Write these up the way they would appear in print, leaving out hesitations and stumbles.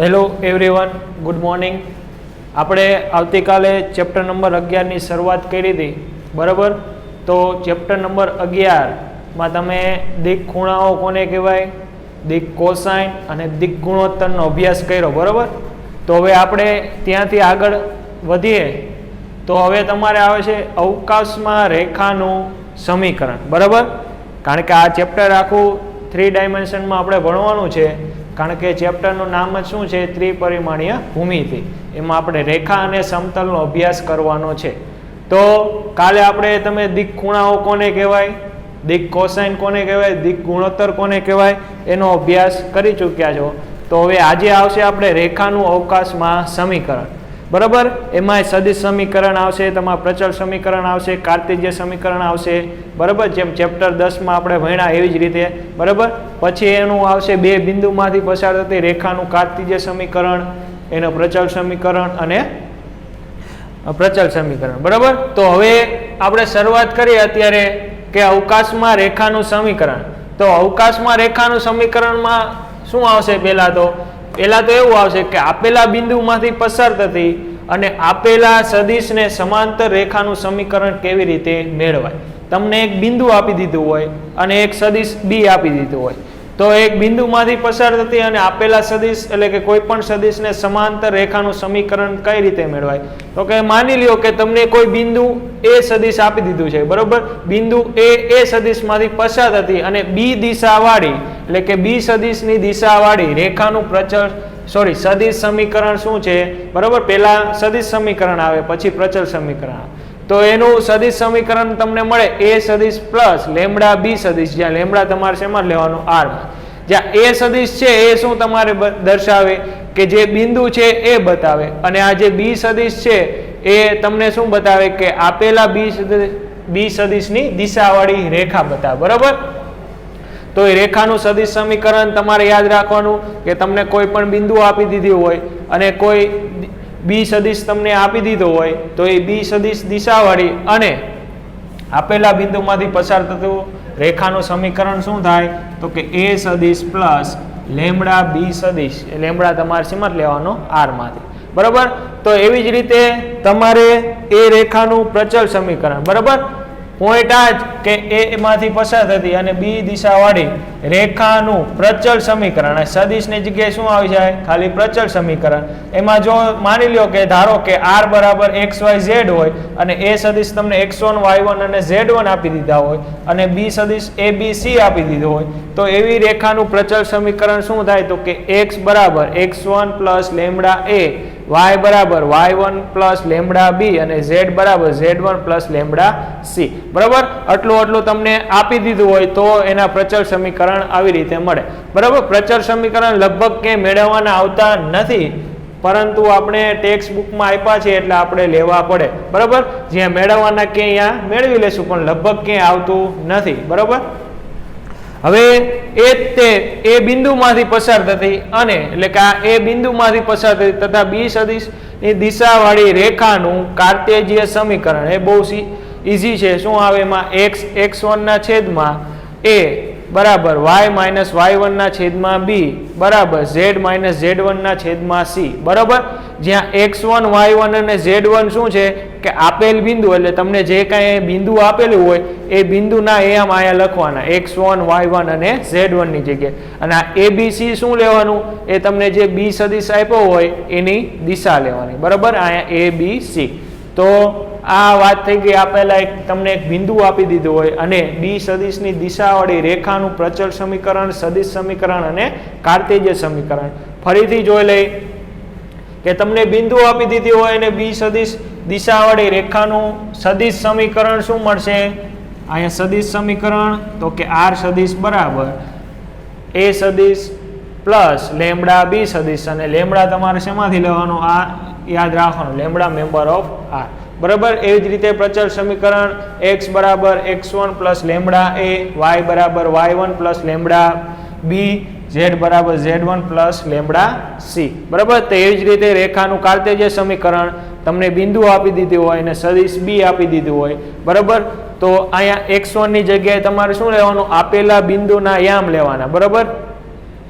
Hello everyone, good morning. આપણે આવતીકાલે chapter number 11ની શરૂઆત કરી હતી, બરાબર? તો ચેપ્ટર નંબર 11માં તમે દિક ખૂણાઓ કોને કહેવાય, દિક કોસાઇન અને દિક ગુણોત્તરનો અભ્યાસ કર્યો, બરાબર? તો હવે આપણે ત્યાંથી આગળ વધીએ તો હવે તમારે આવે છે અવકાશમાં રેખાનું સમીકરણ, બરાબર? કારણ કે આ ચેપ્ટર આખું 3 ડાયમેન્શનમાં આપણે ભણવાનું છે, કારણ કે ચેપ્ટરનું નામ જ શું છે, ત્રિપરિમાણીય ભૂમિતિ. એમાં આપણે રેખા અને સમતલનો અભ્યાસ કરવાનો છે. તો કાલે આપણે તમે દિક ખૂણાઓ કોને કહેવાય, દિક કોસાઇન કોને કહેવાય, દિક ગુણોત્તર કોને કહેવાય, એનો અભ્યાસ કરી ચૂક્યા છો. તો હવે આજે આવશે આપણે રેખાનું અવકાશમાં સમીકરણ, બરાબર? એમાં સદિશ સમીકરણ આવશે, તમારા પ્રચલ સમીકરણ આવશે, કાર્તેજ્ય સમીકરણ આવશે, બરાબર? જેમ ચેપ્ટર 10માં આપણે ભણ્યા એવી જ રીતે, બરાબર? પછી એનું આવશે બે બિંદુમાંથી પસાર થતી રેખાનું કાર્તેજ્ય સમીકરણ, એનું પ્રચલ સમીકરણ અને પ્રચલ સમીકરણ, બરાબર? તો હવે આપણે શરૂઆત કરીએ અત્યારે કે અવકાશમાં રેખાનું સમીકરણ. તો અવકાશમાં રેખાનું સમીકરણમાં શું આવશે? પહેલા તો એવું આવશે કે આપેલા બિંદુમાંથી પસાર થતી અને આપેલા સદિશને સમાંતર રેખાનું સમીકરણ કેવી રીતે મેળવાય. તમને એક બિંદુ આપી દીધું હોય અને એક સદિશ બી આપી દીધું હોય, તો એક બિંદુમાંથી પસાર થતી અને આપેલા સદિશ એટલે કે કોઈ પણ સદિશને સમાંતર રેખાનું સમીકરણ કઈ રીતે મેળવાય? તો કે માની લ્યો કે તમને કોઈ બિંદુ એ સદિશ આપી દીધું છે, બરોબર? બિંદુ એ સદિશમાંથી પસાર થતી અને બી દિશાવાળી એટલે કે બી સદિશની દિશાવાળી રેખાનું સદિશ સમીકરણ શું છે, બરોબર? પહેલા સદિશ સમીકરણ આવે, પછી પ્રચલ સમીકરણ આવે. તો એનું સદિશ સમીકરણ તમને મળે એ સદિશ પ્લસ લેમડા બી સદિશ, જ્યાં લેમડા તમારે શેમાં લેવાનું? આર માં. જ્યાં એ સદિશ છે એ શું તમારે દર્શાવે કે જે બિંદુ છે એ બતાવે, અને આ જે બી સદિશ છે એ તમને શું બતાવે કે આપેલા બી સદિશની દિશાવાળી રેખા બતાવે, બરાબર? તો એ રેખાનું સદિશ સમીકરણ તમારે યાદ રાખવાનું કે તમને કોઈ પણ બિંદુ આપી દીધી હોય અને કોઈ બી સદિશ તમને આપી દીધો હોય, તો એ બી સદિશ દિશાવાળી અને આપેલા બિંદુમાંથી પસાર થતું રેખાનું સમીકરણ શું થાય? તો કે એ સદિશ પ્લસ લેમડા બી સદિશ, લેમડા તમારે શેમાં લેવાનો? આર માંથી, બરાબર? તો એવી જ રીતે તમારે એ રેખાનું પ્રચલ સમીકરણ, બરાબર? પોઈન્ટ આ જ કે એમાંથી પસાર થતી અને બી દિશાવાળી રેખાનું પ્રચલ સમીકરણ, સદિશની જગ્યાએ શું આવી જાય? ખાલી પ્રચલ સમીકરણ. એમાં જો માની લ્યો કે ધારો કે r બરાબર xyz હોય અને એ સદિશ તમને x1 y1 અને z1 આપી દીધા હોય અને બી સદિશ abc આપી દીધો હોય, તો એવી રેખાનું પ્રચલ સમીકરણ શું થાય? તો કે x બરાબર x1 plus lambda a, y બરાબર y1 પ્લસ લેમડા b અને z બરાબર z1 પ્લસ લેમડા c, બરાબર? આટલું તમને આપી દીધું હોય તો એના પ્રચલ સમીકરણ આવી રીતે મળે, બરાબર? પ્રચલ સમીકરણ લગભગ ક્યાંય મેળવવાના આવતા નથી, પરંતુ આપણે ટેક્સ્ટ બુકમાં આપ્યા છે એટલે આપણે લેવા પડે, બરાબર? જ્યાં મેળવવાના ક્યાંય મેળવી લેશું, પણ લગભગ ક્યાંય આવતું નથી, બરાબર? હવે એ બિંદુમાંથી પસાર થતી અને એટલે કે આ એ બિંદુમાંથી પસાર થતી તથા બી સદિશની દિશાવાળી રેખાનું કાર્તેજ્ય સમીકરણ એ બહુ ઈઝી છે. શું આવે એમાં? x1 ના છેદમાં a બરાબર y માઇનસ y1 ના છેદમાં b બરાબર z માઇનસ z1 ના છેદમાં c, બરાબર? જ્યાં x1 y1 અને z1 શું છે કે આપેલ બિંદુ, એટલે તમને જે કાંઈ બિંદુ આપેલું હોય એ બિંદુના એમ અહીંયા લખવાના, x1 y1 અને z1 ની જગ્યાએ. અને આ abc શું લેવાનું? એ તમને જે બી સદિશ આપ્યો હોય એની દિશા લેવાની, બરાબર? અહીંયા abc. તો આ વાત થઈ ગઈ. આપેલા તમને એક બિંદુ આપી દીધું હોય અને બી સદિશની દિશાવાળી રેખાનું પ્રચલ સમીકરણ, સદિશ સમીકરણ અને કાર્તેજ્ય સમીકરણ. ફરીથી જોઈ લઈ કે તમને બિંદુ આપી દીધી હોય અને બી સદિશ દિશાવાળી રેખાનું સદિશ સમીકરણ શું મળશે? અહીંયા સદિશ સમીકરણ તો કે આર સદિશ બરાબર એ સદિશ પ્લસ લેમડા બી સદિશ, અને લેમડા તમારે શેમાંથી લેવાનો? આ યાદ રાખવાનું, લેમડા મેમ્બર ઓફ આર, બરાબર? એવી જ રીતે પ્રચલ સમીકરણ x બરાબર x1 plus lambda a, y બરાબર y1 plus lambda b, z બરાબર z1 પ્લસ લેમડા c, બરાબર? તો એવી જ રીતે રેખાનું કાર્તેજ્ય સમીકરણ તમને બિંદુ આપી દીધું હોય અને સદિશ b આપી દીધું હોય, બરાબર? તો અહીંયા x1 ની જગ્યાએ તમારે શું લેવાનું? આપેલા બિંદુના યામ લેવાના, બરાબર?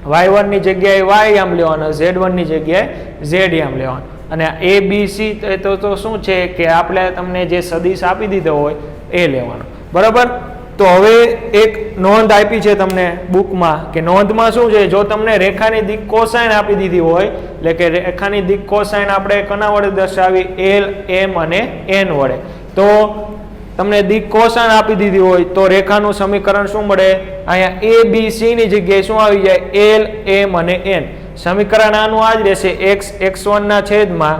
y1 ની જગ્યાએ y આમ લેવાનો, z1 ની જગ્યાએ z આમ લેવાનો. અને a b c તો શું છે કે આપણે તમને જે સદિશ આપી દીધો હોય એ લેવાનો. બરાબર. તો હવે એક નોંધ આપી છે તમને બુકમાં કે નોંધમાં શું છે, જો તમને રેખાની દિક કોસાઇન આપી દીધી હોય, એટલે કે રેખાની દિક કોસાઇન આપણે કોના વડે દર્શાવી, l m અને n વડે. તો તમને દિક કોસાઇન આપી દીધી હોય તો રેખાનું સમીકરણ શું મળે, અહીંયા a b c ની જગ્યાએ શું આવી જાય, l m અને n. સમીકરણ આનું આ જ રહેશે, x x1 ના છેદમાં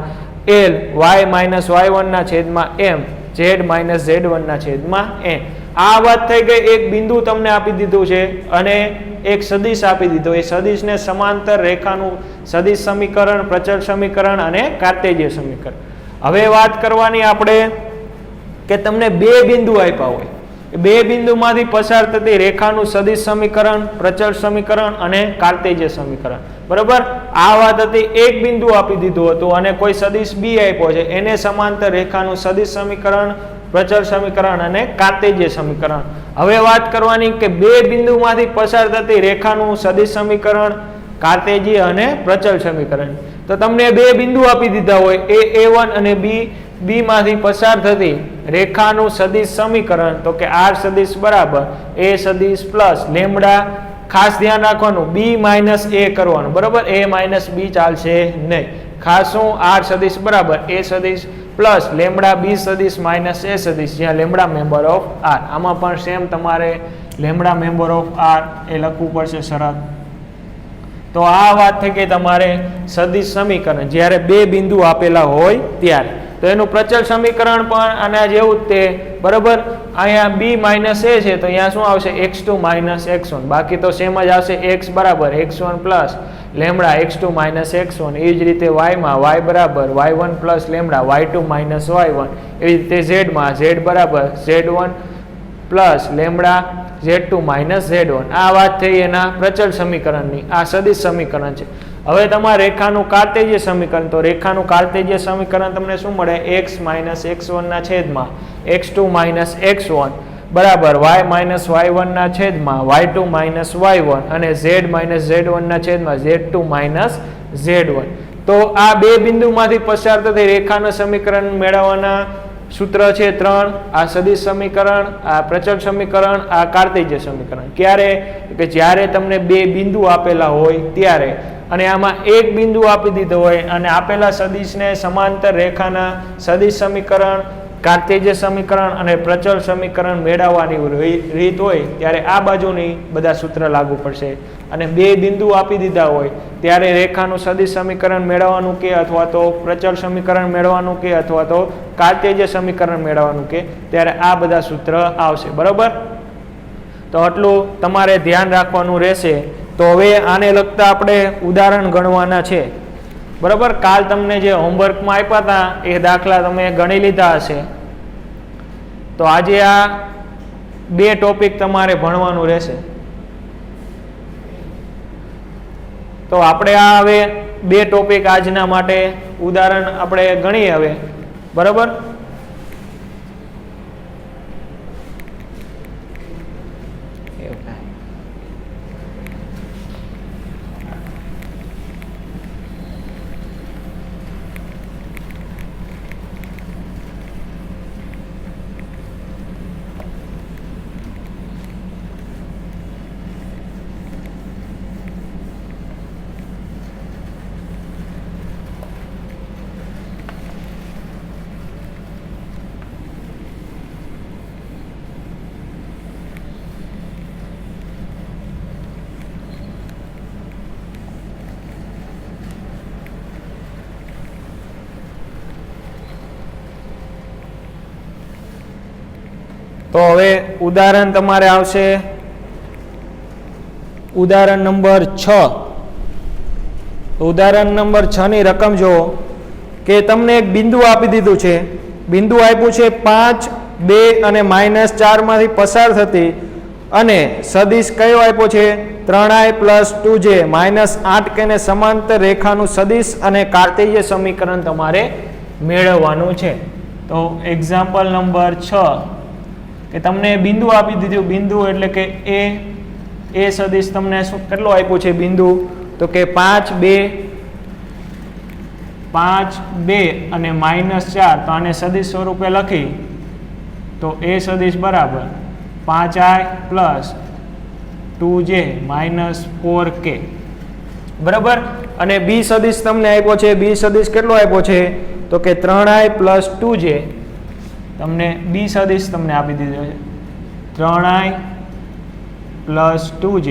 l, y માઇનસ y1 ના છેદમાં m, z માઇનસ z1 ના છેદમાં n. આ વાત થઈ ગઈ. એક બિંદુ તમને આપી દીધું છે અને એક સદિશ આપી દીધો. એ સદિશને સમાંતર રેખાનું સદિશ સમીકરણ, પ્રચળ સમીકરણ અને કાર્ટેજીય સમીકરણ. હવે વાત કરવાની આપણે કે તમને બે બિંદુ આપ્યા હોય, બે બિંદુમાંથી પસાર થતી રેખાનું સદિશ સમીકરણ, પ્રચળ સમીકરણ અને કાર્ટેજીય સમીકરણ. બરાબર. આ વાત હતી. એક બિંદુ આપી દીધું હતું અને કોઈ સદિશ બી આપ્યો છે, એને સમાંતર રેખાનું સદિશ સમીકરણ, પ્રચળ સમીકરણ અને કાર્ટેજીય સમીકરણ. હવે વાત કરવાની કે બે બિંદુમાંથી પસાર થતી રેખાનું સદિશ સમીકરણ, કાર્ટેજીય અને પ્રચળ સમીકરણ. તો તમને બે બિંદુ આપી દીધા હોય, a1 અને b માંથી પસાર થતી રેખાનું સદિશ સમીકરણ, તો કે r સદિશ બરાબર a સદિશ પ્લસ લેમ્ડા. ખાસ ધ્યાન રાખવાનું, b માઇનસ a કરવાનું. બરાબર. a માઇનસ b ચાલશે નહીં. ખાસ શું, r સદિશ બરાબર a સદિશ પ્લસ લેમ્ડા b સદિશ માઇનસ a સદિશ, જ્યાં લેમ્ડા મેમ્બર ઓફ r. આમાં પણ સેમ તમારે લેમ્ડા મેમ્બર ઓફ r એ લખવું પડશે શરત. તો આ વાત થઈ ગઈ તમારે સદિશ સમીકરણ જ્યારે બે બિંદુ આપેલા હોય ત્યારે. તો એનું પ્રચળ સમીકરણ પણ આના જેવું જ તે. બરાબર. અહીંયા b માઇનસ a છે તો અહીંયા શું આવશે, x2 માઇનસ x1. બાકી તો સેમ જ આવશે, x બરાબર x1 plus lambda x2 minus x1. એ જ રીતે y માં y બરાબર y1 plus lambda y2 minus y1. એવી રીતે z માં z બરાબર z1 plus lambda z2 minus z1. આ વાત થઈ એના પ્રચળ સમીકરણની. આ સદિશ સમીકરણ છે. હવે તમારે રેખાનું કાર્ટેજીય સમીકરણ. તો રેખાનું કાર્ટેજીય સમીકરણ તમને શું મળે, x માઇનસ x1 ના છેદમાં x2 માઇનસ x1 બરાબર y માઇનસ y1 ના છેદમાં y2 માઇનસ y1 અને z માઇનસ z1 ના છેદમાં z2 માઇનસ z1. તો આ બે બિંદુમાંથી પસાર થતી રેખાના સમીકરણ મેળવવાના સૂત્ર છે 3. આ સદિશ સમીકરણ, આ પ્રચળ સમીકરણ, આ કાર્ટેજીય સમીકરણ. ક્યારે, કે જ્યારે તમને બે બિંદુ આપેલા હોય ત્યારે, અને આમાં એક બિંદુ આપી દીધો હોય અને આપેલા સદિશને સમાંતર રેખાના સદિશ સમીકરણ, કાર્ટેજીય સમીકરણ અને પ્રચળ સમીકરણ મેળવવાની રીત હોય ત્યારે આ બાજુની બધા સૂત્ર લાગુ પડશે. અને બે બિંદુ આપી દીધા હોય ત્યારે રેખાનું સદિશ સમીકરણ મેળવવાનું કે અથવા તો પ્રચળ સમીકરણ મેળવવાનું કે અથવા તો કાર્ટેજીય સમીકરણ મેળવવાનું કે ત્યારે આ બધા સૂત્ર આવશે. બરાબર. તો આટલું તમારે ધ્યાન રાખવાનું રહેશે. તો હવે આને લગતા આપણે ઉદાહરણ ગણવાના છે. બરાબર. કાલ તમને જે હોમવર્કમાં આપ્યા હતા એ દાખલા તમે ગણી લીધા હશે. તો આજે આ બે ટોપિક તમારે ભણવાનું રહેશે. તો આપણે આ હવે બે ટોપિક આજના માટે ઉદાહરણ આપણે ગણીએ હવે. બરાબર. તો હવે ઉદાહરણ તમારે આવશે ઉદાહરણ નંબર 6. ઉદાહરણ નંબર 6 ની રકમ જો કે તમને એક બિંદુ આપી દીધું છે. બિંદુ આપ્યું છે 5, 2 અને -4 માંથી પસાર થતી અને સદિશ કયો આપ્યો છે 3i + 2j -8k ને સમાંતર રેખાનું સદિશ અને કાર્ટેજીય સમીકરણ તમારે મેળવવાનું છે. તો એક્ઝામ્પલ નંબર 6 કે તમને બિંદુ આપી દીધું. બિંદુ એટલે કે a એ સદિશ તમને શું કેટલો આપ્યો છે બિંદુ તો કે 5 2 અને -4 તો આને સદિશ સ્વરૂપે લખી તો એ સદિશ બરાબર 5i + 2j - 4k બરાબર. અને બી સદિશ તમને આપ્યો છે, બી સદિશ કેટલો આપ્યો છે તો કે 3i + 2j તમને બી સદિશ તમને આપી દીધો છે 3i + 2j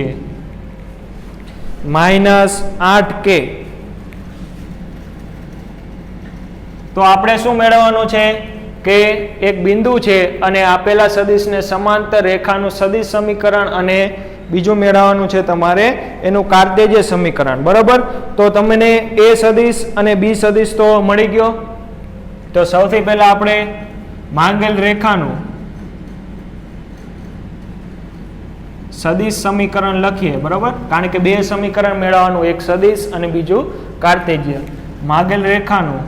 - 8k. તો આપણે શું મેળવવાનું છે કે એક બિંદુ છે અને આપેલા સદિશને સમાંતર રેખાનું સદિશ સમીકરણ અને બીજું મેળવવાનું છે તમારે એનું કાર્ટેજીય સમીકરણ બરાબર. તો તમને એ સદિશ અને બી સદિશ તો મળી ગયો. તો સૌથી પહેલા આપણે માંગેલ રેખાનું સદિશ સમીકરણ લખીએ બરાબર, કારણ કે બે સમીકરણ મેળવવાનું, એક સદિશ અને બીજું કાર્ટેજીય. માંગેલ રેખાનું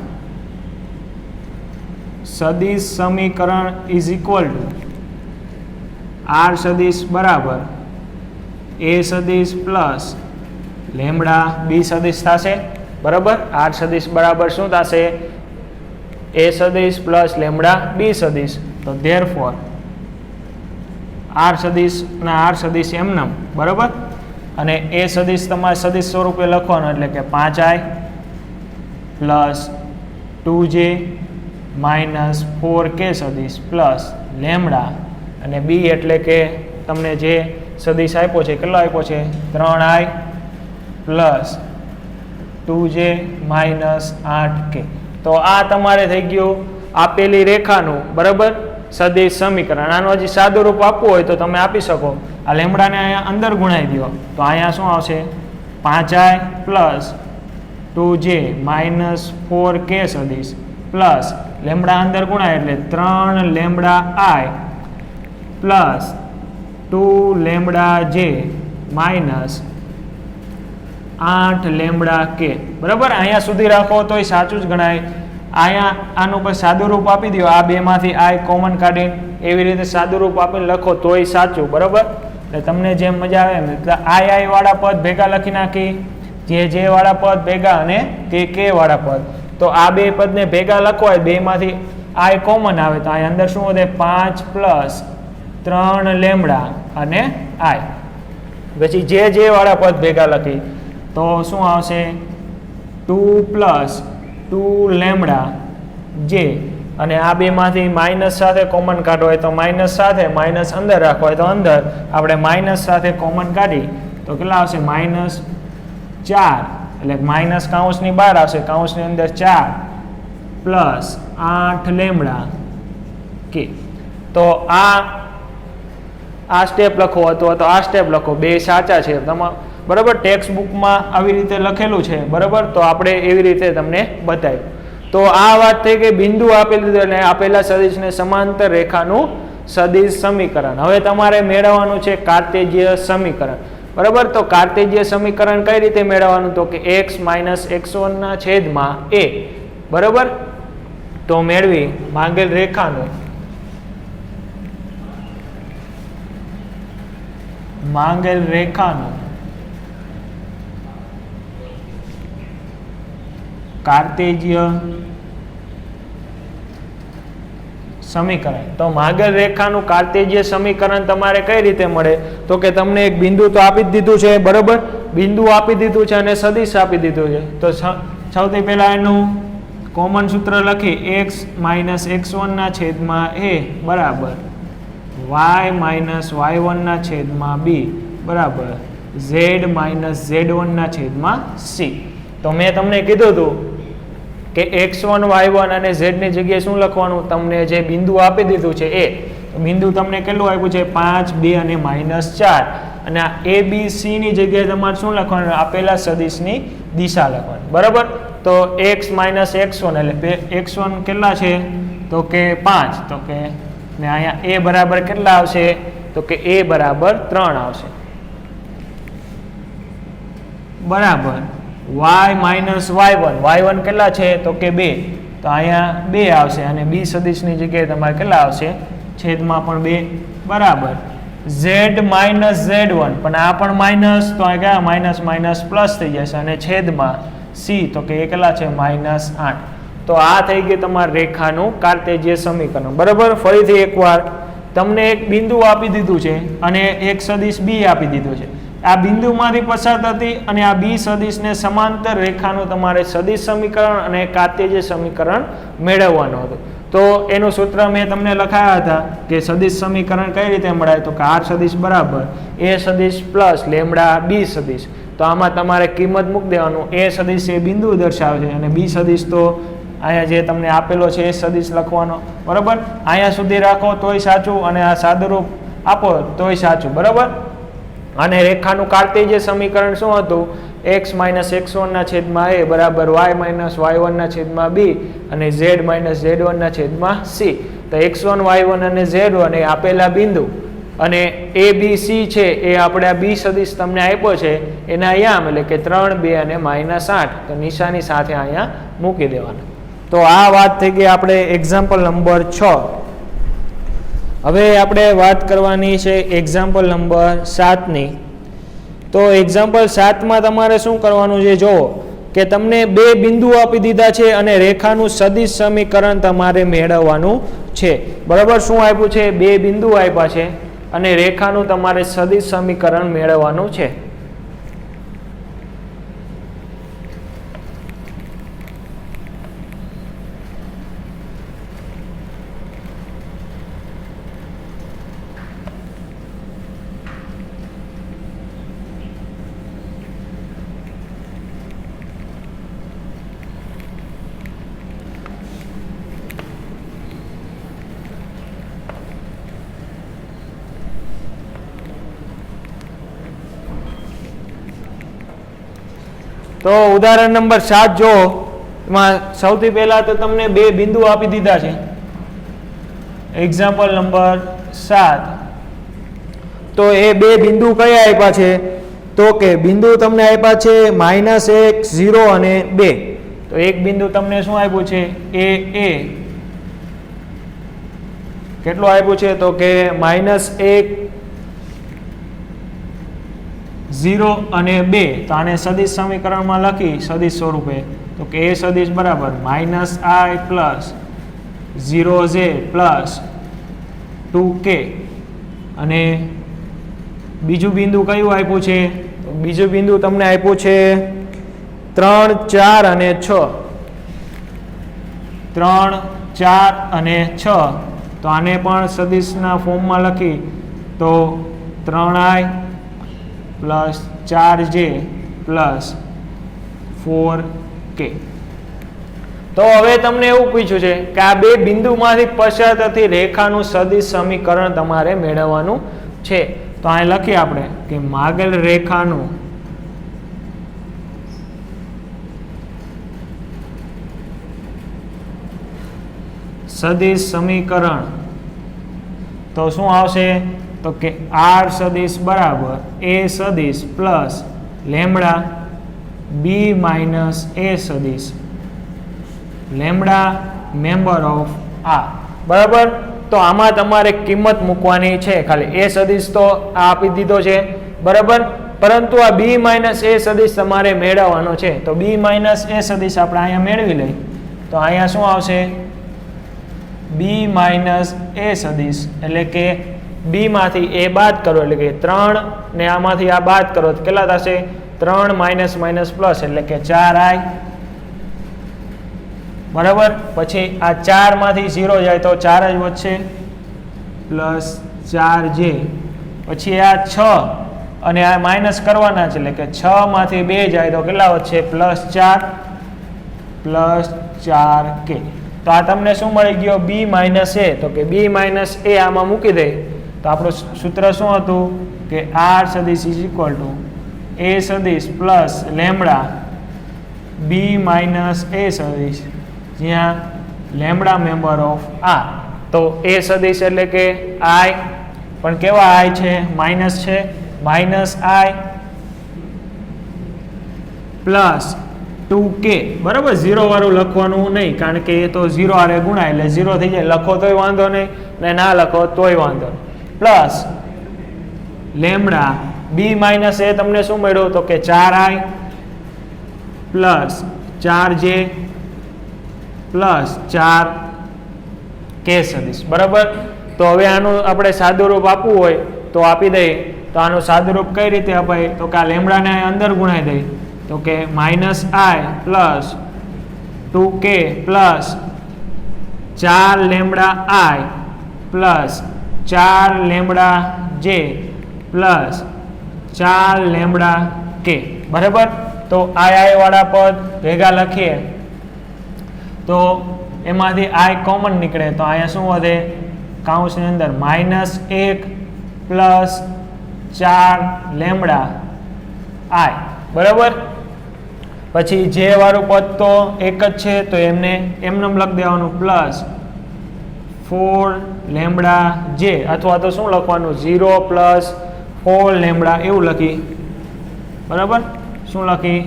સદિશ સમીકરણ ઇઝ ઇક્વલ ટુ આર સદિશ બરાબર એ સદિશ પ્લસ લેમડા બી સદિશ થશે બરાબર. આર સદિશ બરાબર શું થશે એ સદિશ પ્લસ લેમડા બી સદિશ. તો ધેરફોર આર સદિશ અને આર સદિશ એમનેમ બરાબર. અને એ સદિશ તમારે સદિશ સ્વરૂપે લખવાનો એટલે કે 5i + 2j - 4k સદિશ પ્લસ લેમડા અને બી એટલે કે તમને જે સદિશ આપ્યો છે કેટલો આપ્યો છે 3i + 2j - 8k. તો આ તમારે થઈ ગયું આપેલી રેખાનું બરાબર સદિશ સમીકરણ. આનું હજી સાદું રૂપ આપવું હોય તો તમે આપી શકો. આ લેમડાને અહીંયા અંદર ગુણાવી દો તો અહીંયા શું આવશે 5i + 2j - 4k સદિશ પ્લસ લેમડા અંદર ગુણાય એટલે 3 lambda i plus 2 lambda j minus 8 lambda k બરાબર. અહીંયા સુધી રાખો તો એ સાચું જ ગણાય. અહીંયા આનું પર સાદું રૂપ આપી દો, આ બેમાંથી i કોમન કાઢીને એવી રીતે સાદું રૂપ આપીને લખો તોય સાચું બરાબર. એટલે તમને જેમ મજા આવે એમ i વાળા પદ ભેગા લખી નાખી, જે વાળા પદ ભેગા અને કે વાળા પદ. તો આ બે પદને ભેગા લખો હોય બેમાંથી i કોમન આવે તો અહીં અંદર શું વધે 5 + 3 લેમડા અને i. પછી જે વાળા પદ ભેગા લખી તો શું આવશે 2 + 2 લેમડા j અને આ બેમાંથી માઇનસ સાથે કોમન કાઢવો હોય તો માઇનસ સાથે, માઇનસ અંદર રાખવો હોય તો અંદર. આપણે માઇનસ સાથે કોમન કાઢી તો કેટલા આવશે -4 એટલે માઇનસ કાઉન્સની બહાર આવશે, કાઉન્સની અંદર 4 પ્લસ 8 લેમડા કે. તો આ સ્ટેપ લખો અથવા તો આ સ્ટેપ લખો, બે સાચા છે તમારે બરાબર. ટેક્સ્ટ બુકમાં આવી રીતે લખેલું છે બરાબર. તો આપણે એવી રીતે તમને બતાવ્યું. તો આ વાત થઈ કે બિંદુ આપેલું અને આપેલા સદિશને સમાંતર રેખાનું સદિશ સમીકરણ. હવે તમારે મેળવવાનું છે કાર્ટેજીય સમીકરણ બરાબર. તો કાર્ટેજીય સમીકરણ કઈ રીતે મેળવવાનું તો કે x - x1 ના છેદમાં a બરાબર. તો મેળવી માંગેલ રેખાનું કાર્ટેજીય સમીકરણ. તો માંગેલ રેખાનું કાર્ટેજીય સમીકરણ તમારે કઈ રીતે મળે તો કે તમને એક બિંદુ તો આપી જ દીધું છે બરાબર. બિંદુ આપી દીધું છે અને સદિશ આપી દીધું છે. તો સૌથી પહેલા એનું કોમન સૂત્ર લખી x - x1 ના છેદમાં a બરાબર y - y1 ના છેદમાં b બરાબર z - z1 ના છેદમાં c. તો મેં તમને કીધું હતું કે x1 y1 અને z ની જગ્યાએ શું લખવાનું, તમને જે બિંદુ આપી દીધું છે એ બિંદુ તમને કેટલું આપ્યું છે 5 2 અને -4 અને આ a b c ની જગ્યાએ તમારે શું લખવાનું આપેલા સદિશની દિશા લખવાની બરાબર. તો x - x1 એટલે x1 કેટલા છે તો કે 5 તો કે ને અહીંયા a બરાબર કેટલા આવશે તો કે a બરાબર 3 આવશે બરાબર. y - y1 કેટલા છે તો કે 2 તો અહીંયા 2 આવશે અને b સદિશની જગ્યાએ તમારે કેટલા આવશે છેદમાં પણ 2 બરાબર. z માઇનસ z1 પણ આ પણ માઇનસ તો આ ક્યાં માઇનસ માઇનસ પ્લસ થઈ જશે અને છેદમાં c તો કે એ કેટલા છે -8 તો આ થઈ ગયું તમારું રેખાનું કાર્ટેશિયન સમીકરણ બરાબર ફરીથી એકવાર તમને એક બિંદુ આપી દીધું છે અને એક સદિશ b આપી દીધું છે આ બિંદુમાંથી પસાર થતી અને આ b સદિશને સમાંતર રેખાનું તમારે સદિશ સમીકરણ અને કાર્ટેશિયન સમીકરણ મેળવવાનું હતું તો એનું સૂત્ર મેં તમને લખાયા હતા કે સદિશ સમીકરણ કઈ રીતે મળાય તો કે r સદિશ બરાબર a સદિશ પ્લસ લેમ્ડા b સદિશ તો આમાં તમારે કિંમત મૂકી દેવાનું a સદિશ એ બિંદુ દર્શાવે છે અને b સદિશ તો અહીંયા જે તમને આપેલો છે એ સદિશ લખવાનો બરાબર અહીંયા સુધી રાખો તોય સાચું અને આ સાદુરૂપ આપો તોય સાચું બરાબર અને રેખાનું કાર્ટેશિયન સમીકરણ શું હતું x - x1 ના છેદમાં a બરાબર y - y1 ના છેદમાં b અને z - z1 ના છેદમાં c તો x1 y1 અને z1 એ આપેલા બિંદુ અને a b c છે એ આપણે આ b સદિશ તમને આપ્યો છે એના અહીંયા એટલે કે 3 2 અને -8 તો નિશાની સાથે અહીંયા મૂકી દેવાના તો આ વાત થઈ ગઈ આપણે એક્ઝામ્પલ નંબર 6 હવે આપણે વાત કરવાની છે એક્ઝામ્પલ નંબર 7 ની તો એક્ઝામ્પલ 7 માં તમારે શું કરવાનું છે જો કે તમને બે બિંદુ આપી દીધા છે અને રેખાનું સદિશ સમીકરણ તમારે મેળવવાનું છે બરાબર શું આપ્યું છે બે બિંદુ આપ્યા છે અને રેખાનું તમારે સદિશ સમીકરણ મેળવવાનું છે તો ઉદાહરણ નંબર 7 જો એમાં સૌથી પહેલા તો તમને બે બિંદુ આપી દીધા છે એક્ઝામ્પલ નંબર 7 તો એ બે બિંદુ કયા આપ્યા છે તો કે બિંદુ તમને આપ્યા છે -1 0 અને 2 તો એક બિંદુ તમને શું આપ્યું છે a કેટલું આપ્યું છે તો કે -1 0 અને 2 તો આને સદિશ સમીકરણમાં લખી સદિશ સ્વરૂપે તો કે a સદિશ બરાબર -i plus 0z plus 2k અને બીજું બિંદુ કયું આપ્યું છે તો બીજું બિંદુ તમને આપ્યું છે 3 4 અને 6 3 4 અને 6 તો આને પણ સદિશના ફોર્મમાં લખી તો 3i plus 4j plus 4k તો હવે તમને એવું પૂછ્યું છે કે આ બે બિંદુમાંથી પસાર થતી રેખાનું સદિશ સમીકરણ તમારે મેળવવાનું છે તો અહીં લખીએ આપણે કે માગેલ રેખાનું સદિશ સમીકરણ તો શું આવશે તો કે r સદિશ બરાબર a સદિશ plus lambda b minus a સદિશ લેમ્ડા મેમ્બર ઓફ r બરાબર તો આમાં તમારે કિંમત મૂકવાની છે ખાલી a સદિશ તો આપી દીધો છે બરાબર પરંતુ આ b માઇનસ a સદિશ તમારે મેળવવાનો છે તો b માઇનસ a સદિશ આપણે અહીંયા મેળવી લઈ તો અહીંયા શું આવશે b માઇનસ a સદિશ એટલે કે b માંથી a બાદ કરો એટલે કે 3 ને આમાંથી આ બાદ કરો તો કેટલા થશે 3 માઇનસ માઇનસ પ્લસ એટલે કે 4i બરાબર પછી આ 4 માંથી 0 જાય તો 4 જ વધશે પ્લસ 4j પછી આ 6 અને આ માઇનસ કરવાના છે એટલે કે 6 માંથી 2 જાય તો કેટલા વધશે પ્લસ 4 પ્લસ 4k તો આ તમને શું મળી ગયો b માઇનસ a તો કે b માઇનસ a આમાં મૂકી દે તો આપણું સૂત્ર શું હતું કે r સદિશ ઇઝ ઇક્વલ ટુ a સદિશ plus lambda b minus a સદિશ જ્યાં લેમ્ડા મેમ્બર ઓફ r તો a સદિશ એટલે કે i પણ કેવા i છે માઇનસ છે માઇનસ i પ્લસ 2k બરાબર 0 વાળું લખવાનું નહીં કારણ કે એ તો 0 આરે ગુણાય એટલે 0 થઈ જાય લખો તોય વાંધો નહીં ને ના લખો તોય વાંધો નહીં પ્લસ લેમડા બી માઇનસ એ તમને શું મળ્યું તો કે 4i plus 4j plus 4k સદીશ બરાબર. તો હવે આનું આપણે સાદુરૂપ આપવું હોય તો આપી દઈએ. તો આનું સાદુરૂપ કઈ રીતે અપાય તો કે આ લેમડાને અંદર ગુણાઈ દઈએ તો કે -i plus 2k plus 4 lambda i plus 4 lambda j plus 4 lambda k બરાબર. તો i વાળા પદ ભેગા લખીએ તો એમાંથી i કોમન નીકળે તો અહીંયા શું વધે કૌંસની અંદર -1 પ્લસ 4 લેમડા i બરાબર. પછી જે વાળું પદ તો એક જ છે તો એમને એમનેમ લખી દેવાનું પ્લસ 4 લેમડા j અથવા તો શું લખવાનું 0 પ્લસ 4 લેમડા એવું લખી બરાબર. શું લખી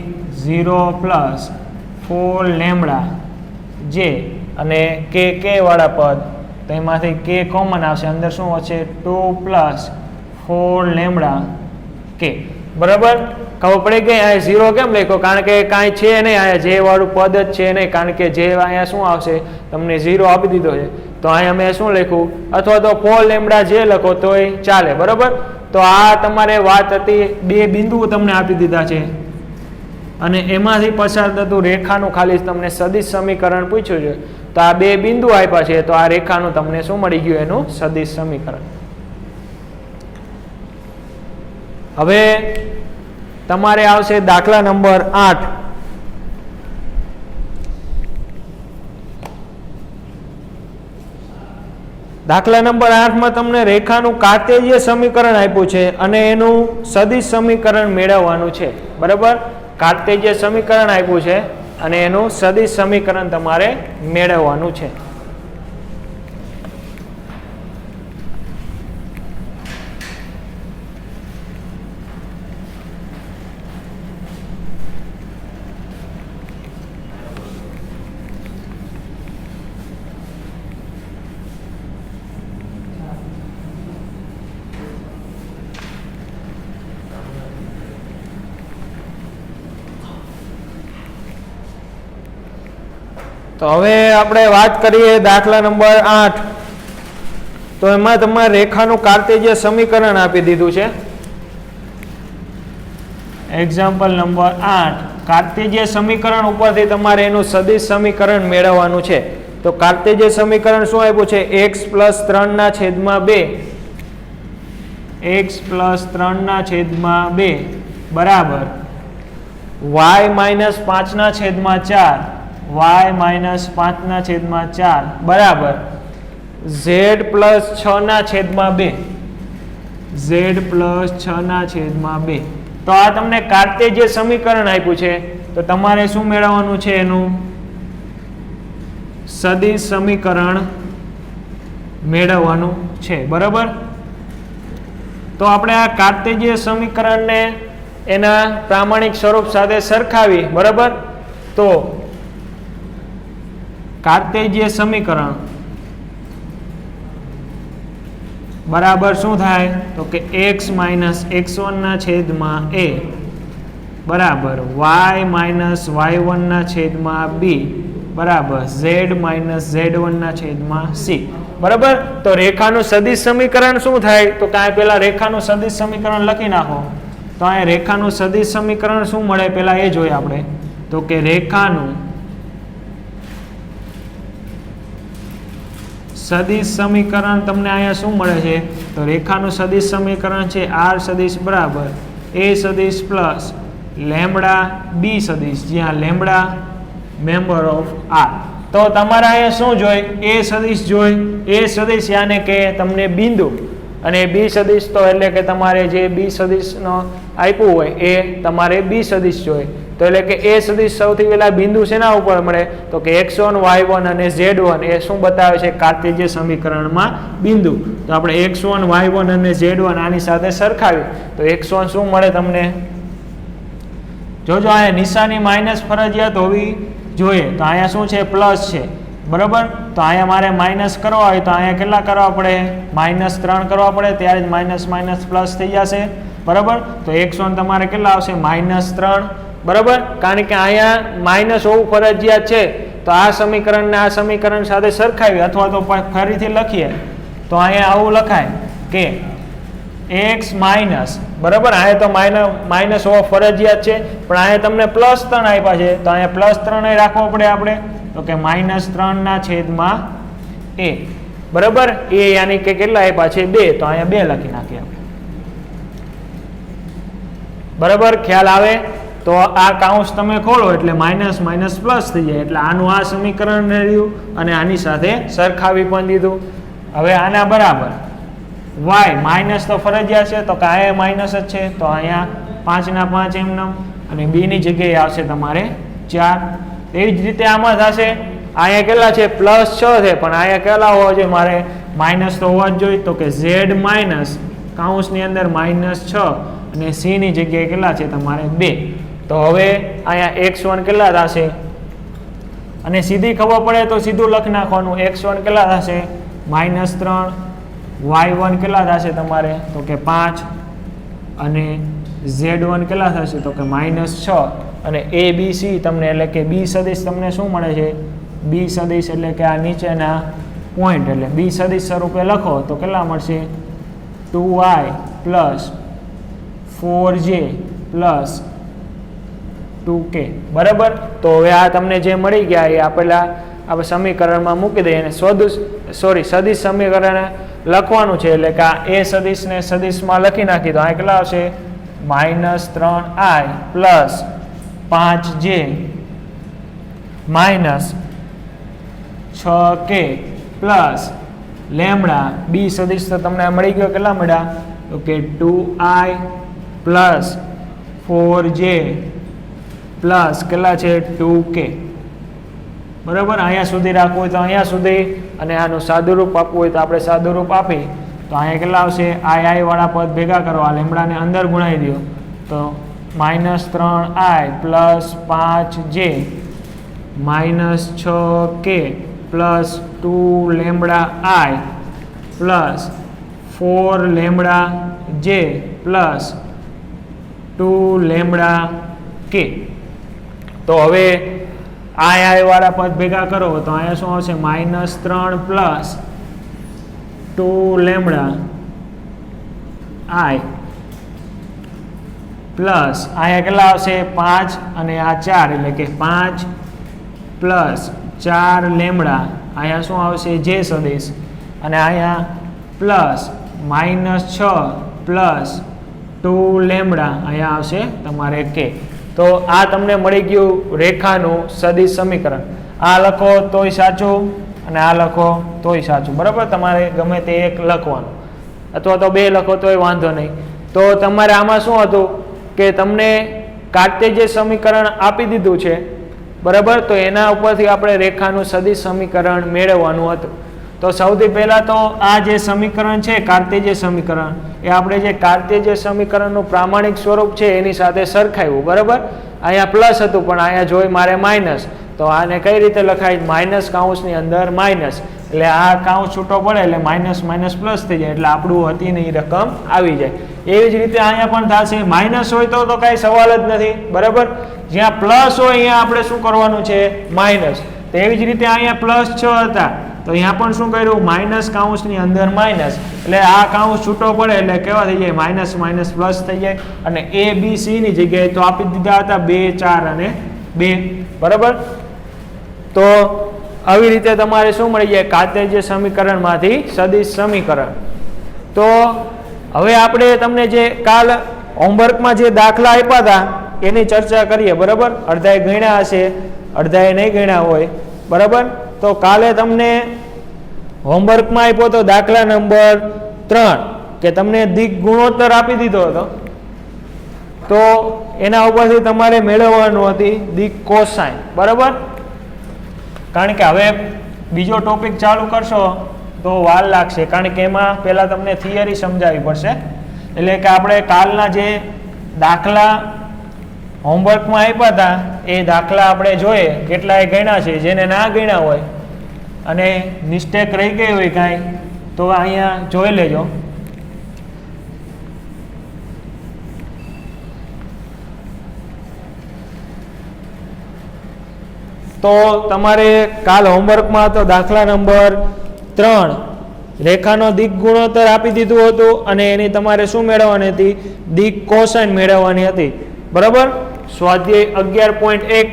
0 પ્લસ 4 લેમડા j અને k વાળા પદ તો એમાંથી k કોમન આવશે અંદર શું હશે 2 પ્લસ 4 લેમડા k બરાબર. ખબર પડી ગઈ આ 0 કેમ લખ્યો કારણ કે કાંઈ છે નહીં અહીંયા જે વાળું પદ જ છે નહીં કારણ કે જે અહીંયા શું આવશે તમને 0 આપી દીધો છે તો અહીંયા મેં શું લખ્યું અથવા તો 4 લેમડા જે લખો તોય ચાલે બરાબર. તો આ તમારે વાત હતી બે બિંદુઓ તમને આપી દીધા છે અને એમાંથી પસાર થતું રેખાનું ખાલી તમને સદિશ સમીકરણ પૂછ્યું છે તો આ બે બિંદુ આપ્યા છે તો આ રેખાનું તમને શું મળી ગયું એનું સદિશ સમીકરણ. હવે તમારે આવશે દાખલા નંબર 8. દાખલા નંબર 8 માં તમને રેખાનું કાર્તેજીય સમીકરણ આપ્યું છે અને એનું સદિશ સમીકરણ મેળવવાનું છે બરાબર. કાર્તેજીય સમીકરણ આપ્યું છે અને એનું સદિશ સમીકરણ તમારે મેળવવાનું છે. તો હવે આપણે વાત કરીએ દાખલા નંબર 8. તો એમાં તમારે રેખાનું કાર્તેજીય સમીકરણ આપી દીધું છે. એક્ઝામ્પલ નંબર 8 કાર્તેજીય સમીકરણ ઉપરથી તમારે એનું સદિશ સમીકરણ મેળવવાનું છે. તો કાર્તેજીય સમીકરણ શું આપ્યું છે x પ્લસ 3/2 x પ્લસ 3/2 બરાબર y માઇનસ 5/4 y માઇનસ 5/4 બરાબર z પ્લસ 6/2 z પ્લસ 6/2. તો આ તમને કાર્તેજીય સમીકરણ આપ્યું છે તો તમારે શું મેળવવાનું છે એનું સદિશ સમીકરણ મેળવવાનું છે બરાબર. તો આપણે આ કાર્તેજીય સમીકરણને એના પ્રામાણિક સ્વરૂપ સાથે સરખાવી બરાબર. તો કાર્તેજીય સમીકરણ બરાબર શું થાય તો કે x માઇનસ x1/a બરાબર y માઇનસ y1/b બરાબર z માઇનસ z1/c બરાબર. તો રેખાનું સદિશ સમીકરણ શું થાય તો કાંઈ પેલા રેખાનું સદિશ સમીકરણ લખી નાખો. તો અહીંયા રેખાનું સદિશ સમીકરણ શું મળે પેલા એ જોઈએ આપણે. તો કે રેખાનું સદિશ સમીકરણ તમને અહીંયા શું મળે છે તો રેખાનું સદિશ સમીકરણ છે r સદિશ બરાબર a સદિશ પ્લસ લેમ્બડા b સદિશ જ્યાં લેમ્બડા મેમ્બર ઓફ r. તો તમારે અહીંયા શું જોઈ a સદિશ જોઈ a સદિશ યાને કે તમને બિંદુ અને b સદિશ તો એટલે કે તમારે જે b સદિશનો આપ્યું હોય એ તમારે b સદિશ જોઈ. તો એટલે કે એ સદિશ સૌથી પહેલા બિંદુ શેના ઉપર મળે તો કે x1 y1 અને z1 એ શું બતાવે છે કાર્તેજીય સમીકરણમાં બિંદુ. તો આપણે x1 y1 અને z1 આની સાથે સરખાવી તો x1 શું મળે તમને જોજો અહીંયા નિશાની માઇનસ ફરજિયાત હોવી જોઈએ. તો અહીંયા શું છે પ્લસ છે બરાબર. તો અહીંયા મારે માઇનસ કરવા હોય તો અહીંયા કેટલા કરવા પડે? -3 કરવા પડે, ત્યારે જ માઇનસ માઇનસ પ્લસ થઈ જશે. બરાબર. તો x1 તમારે કેટલા આવશે? -3. બરાબર. કારણ કે અહીંયા માઇનસ હોવું ફરજિયાત છે. તો આ સમીકરણને આ સમીકરણ સાથે સરખાવી અથવા તો ફરીથી લખીએ તો અહીંયા આવું લખાય કે x માઇનસ, બરાબર, અહીંયા તો માઇનસ હોવો ફરજિયાત છે, પણ અહીંયા તમને +3 આપ્યા છે તો અહીંયા +3 રાખવો પડે આપણે. તો કે -3/a. બરાબર. એ યાની કે કેટલા આપ્યા છે? 2. તો અહીંયા 2 લખી નાખીએ આપણે. બરાબર. ખ્યાલ આવે? તો આ કાઉન્સ તમે ખોલો એટલે માઇનસ માઇનસ પ્લસ થઈ જાય. એટલે આનું આ સમીકરણ રહ્યું અને આની સાથે સરખાવી પણ દીધું. હવે આના બરાબર y માઇનસ તો ફરજિયાત છે, તો કે અહીંયા માઇનસ જ છે, તો અહીંયા 5/5 એમનેમ, અને b ની જગ્યાએ આવશે તમારે 4. એવી જ રીતે આમાં થશે. અહીંયા કેટલા છે? +6 છે, પણ અહીંયા કેટલા હોવા જોઈએ? મારે માઇનસ તો હોવા જ જોઈએ. તો કે z માઇનસ કાઉન્સની અંદર -6 અને c ની જગ્યાએ કેટલા છે? તમારે 2. તો હવે અહીંયા x1 કેટલા થશે? અને સીધી ખબર પડે તો સીધું લખી નાખવાનું. x1 કેટલા થશે? -3. y1 કેટલા થશે તમારે? તો કે 5. અને z1 કેટલા થશે? તો કે -6. અને a b c તમને એટલે કે b સદિશ તમને શું મળે છે? b સદિશ એટલે કે આ નીચેના પોઈન્ટ, એટલે b સદિશ સ્વરૂપે લખો તો કેટલા મળશે? 2y + 4j + 2k. બરાબર. તો હવે આ તમને જે મળી ગયા એ આપેલા આપણે સમીકરણમાં મૂકી દઈએ અને સદિશ સમીકરણ લખવાનું છે. એટલે કે આ a સદિશને સદિશમાં લખી નાખી તો આ કેટલા આવશે? -3i + 5j - 6k + lambda. b સદિશ તો તમને મળી ગયો. કેટલા મળ્યા? તો કે 2i + 4j + કેટલા છે? 2k. બરાબર. અહીંયા સુધી રાખવું હોય તો અહીંયા સુધી, અને આનું સાદુરૂપ આપવું હોય તો આપણે સાદુરૂપ આપી તો અહીંયા કેટલા આવશે? i વાળા પદ ભેગા કરવા, લેમ્બડાને અંદર ગુણાવી દો તો -3i + 5j - 6k + 2 lambda i + 4 lambda j + 2 lambda k. તો હવે i વાળા પદ ભેગા કરો તો અહીંયા શું આવશે? -3 + 2 લેમ્બડા i પ્લસ અહીંયા કેટલા આવશે? 5 અને આ 4, એટલે કે 5 + 4 લેમ્બડા. અહીંયા શું આવશે? j સદિશ. અને અહીંયા પ્લસ -6 + 2 લેમ્બડા અહીંયા આવશે તમારે k. તો આ તમને મળી ગયું રેખાનું સદિશ સમીકરણ. આ લખો તોય સાચું અને આ લખો તોય સાચું. બરાબર. તમારે ગમે તે એક લખવાનું અથવા તો 2 લખો તોય વાંધો નહીં. તો તમારે આમાં શું હતું કે તમને કાર્ટેશિયન સમીકરણ આપી દીધું છે. બરાબર. તો એના ઉપરથી આપણે રેખાનું સદિશ સમીકરણ મેળવવાનું હતું. તો સૌથી પહેલાં તો આ જે સમીકરણ છે કાર્ટેશિયન સમીકરણ, એ આપણે જે કાર્ટેશિયન સમીકરણનું પ્રામાણિક સ્વરૂપ છે એની સાથે સરખાવ્યું. બરાબર. અહીંયા પ્લસ હતું પણ અહીંયા જોઈ મારે માઇનસ, તો આને કઈ રીતે લખાય? માઇનસ કાઉન્સની અંદર માઇનસ, એટલે આ કાઉન્સ છૂટો પડે એટલે માઇનસ માઇનસ પ્લસ થઈ જાય, એટલે આપણું હતી ને એ રકમ આવી જાય. એવી જ રીતે અહીંયા પણ થશે. માઇનસ હોય તો કાંઈ સવાલ જ નથી. બરાબર. જ્યાં પ્લસ હોય અહીંયા આપણે શું કરવાનું છે? માઇનસ. તો એવી જ રીતે અહીંયા +6 હતા તો અહીંયા પણ શું કર્યું? માઇનસ કાઉન્સની અંદર માઇનસ, એટલે આ કાઉન્સ છૂટો પડે એટલે કેવા થઈ જાય? માઇનસ માઇનસ પ્લસ થઈ જાય. અને a b c ની જગ્યાએ તો આપી દીધા હતા 2 4 અને 2. બરાબર. તો આવી રીતે તમારે શું મળી જાય? કાર્ટેશિયન સમીકરણમાંથી સદિશ સમીકરણ. તો હવે આપણે તમને જે કાલ હોમવર્કમાં જે દાખલા આપ્યા હતા એની ચર્ચા કરીએ. બરાબર. અડધાએ ગણ્યા હશે, અડધાએ નહીં ગણ્યા હોય. બરાબર. તો કાલે તમને હોમવર્કમાં આપ્યો તો દાખલા નંબર 3 કે તમને દિક ગુણોત્તર આપી દીધો હતો. તો એના ઉપરથી તમારે મેળવવાનું હતી દિક કોસાઇન. બરાબર. કારણ કે હવે બીજો ટોપિક ચાલુ કરશો તો વાર લાગશે, કારણ કે એમાં પહેલાં તમને થિયરી સમજાવવી પડશે. એટલે કે આપણે કાલના જે દાખલા હોમવર્કમાં આપ્યા હતા એ દાખલા આપણે જોઈએ કેટલાય ગણ્યા છે. જેને ના ગણ્યા હોય અને મિસ્ટેક રહી ગઈ હોય કાંઈ તો અહીંયા જોઈ લેજો. તો તમારે કાલ હોમવર્કમાં તો દાખલા નંબર 3 રેખાનો દિક ગુણોત્તર આપી દીધું હતું અને એની તમારે શું મેળવવાની હતી? દિક કોસાઇન મેળવવાની હતી. બરાબર. સ્વાધ્યાય 11.1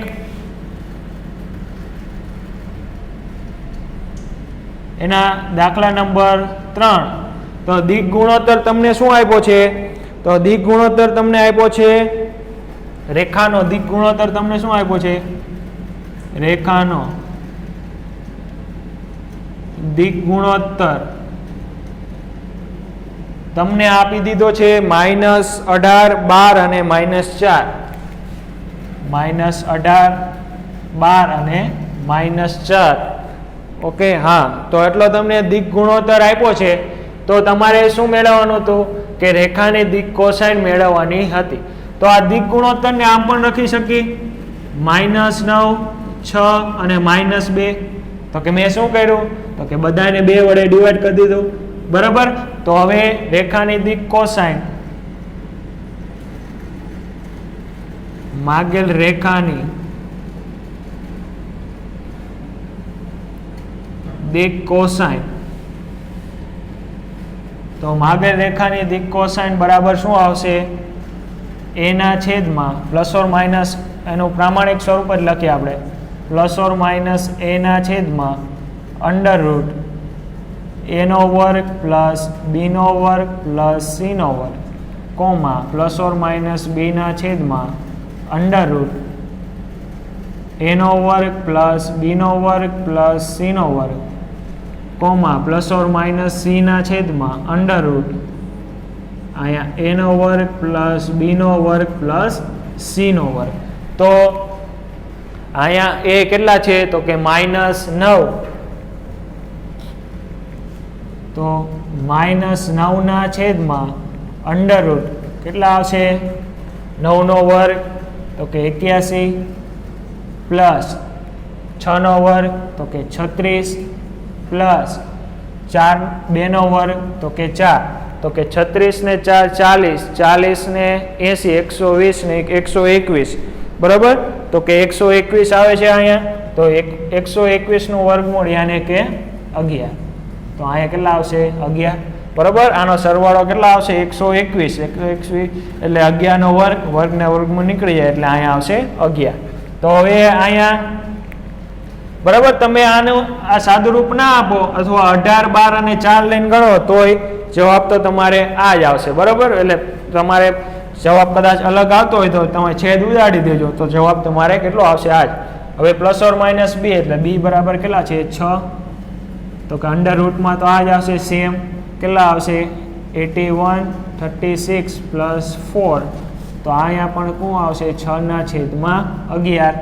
એના દાખલા નંબર 3. તો દિક ગુણોત્તર તમને શું આપ્યો છે? તો દિક ગુણોત્તર તમને આપ્યો છે રેખાનો દિક ગુણોત્તર તમને શું આપ્યો છે? રેખાનો દિક ગુણોત્તર તમને આપી દીધો છે -18, 12 અને -4. -18, 12 અને -4. ઓકે. હા, તો એટલો તમને દિક ગુણોત્તર આપ્યો છે. તો તમારે શું મેળવવાનું હતું? કે રેખાની દિક કોસાઇન મેળવવાની હતી. તો આ દિક ગુણોત્તરને આમ પણ લખી શકીએ -9, 6 અને -2. તો કે મેં શું કર્યું? તો કે બધાને 2 વડે ડિવાઈડ કરી દીધું. બરાબર. તો હવે રેખાની દિક કોસાઇન માગેલ રેખાની દિક કોસાઇન. તો માગેલ રેખાની દિક કોસાઇન બરાબર શું આવશે? a ના છેદમાં પ્લસ ઓર માઇનસ, એનું પ્રામાણિક સ્વરૂપ જ લખીએ આપણે, પ્લસ ઓર માઇનસ a ના છેદમાં અંડર રૂટ a નો વર્ગ પ્લસ b નો વર્ગ પ્લસ c નો વર્ગ comma plus or minus b ના છેદમાં અંડર રૂટ a નો વર્ગ પ્લસ b નો વર્ગ પ્લસ c નો વર્ગ comma plus or minus c ના છેદમાં અંડર રૂટ અહીંયા a નો વર્ગ પ્લસ b નો વર્ગ પ્લસ c નો વર્ગ. તો અહીંયા a કેટલા છે? તો કે -9. તો -9 ના છેદમાં અંડર રૂટ કેટલા આવશે? 9 નો વર્ગ તો કે 81 પ્લસ 6 નો વર્ગ તો કે 36 પ્લસ 2 નો વર્ગ તો કે 4. તો કે 36 ને 4 40, 40 ને 80, 120 ને 121. બરાબર. તો કે 121 આવે છે અહીંયા. તો 121 નું વર્ગમૂળ યાને કે 11. તો અહીંયા કેટલા આવશે? 11. બરાબર. આનો સરવાળો કેટલા આવશે? 121. 121 એટલે 11 નો વર્ગ, વર્ગના વર્ગમાં નીકળી જાય એટલે અહીંયા આવશે 11. તો હવે અહીંયા બરાબર તમે આનું આ સાદું રૂપ ના આપો અથવા 18, 12 અને 4 લઈને ગણો તોય જવાબ તો તમારે આ જ આવશે. બરાબર. એટલે તમારે જવાબ કદાચ અલગ આવતો હોય તો તમે છેદ ઉડાડી દેજો તો જવાબ તમારે કેટલો આવશે? આ જ. હવે પ્લસ ઓર માઇનસ 2 એટલે b બરાબર કેટલા છે? 6. તો કે અંડર રૂટમાં તો આ જ આવશે સેમ. કેટલા આવશે? 81, 36 પ્લસ 4. તો અહીંયા પણ શું આવશે? 6 ના છેદમાં 11.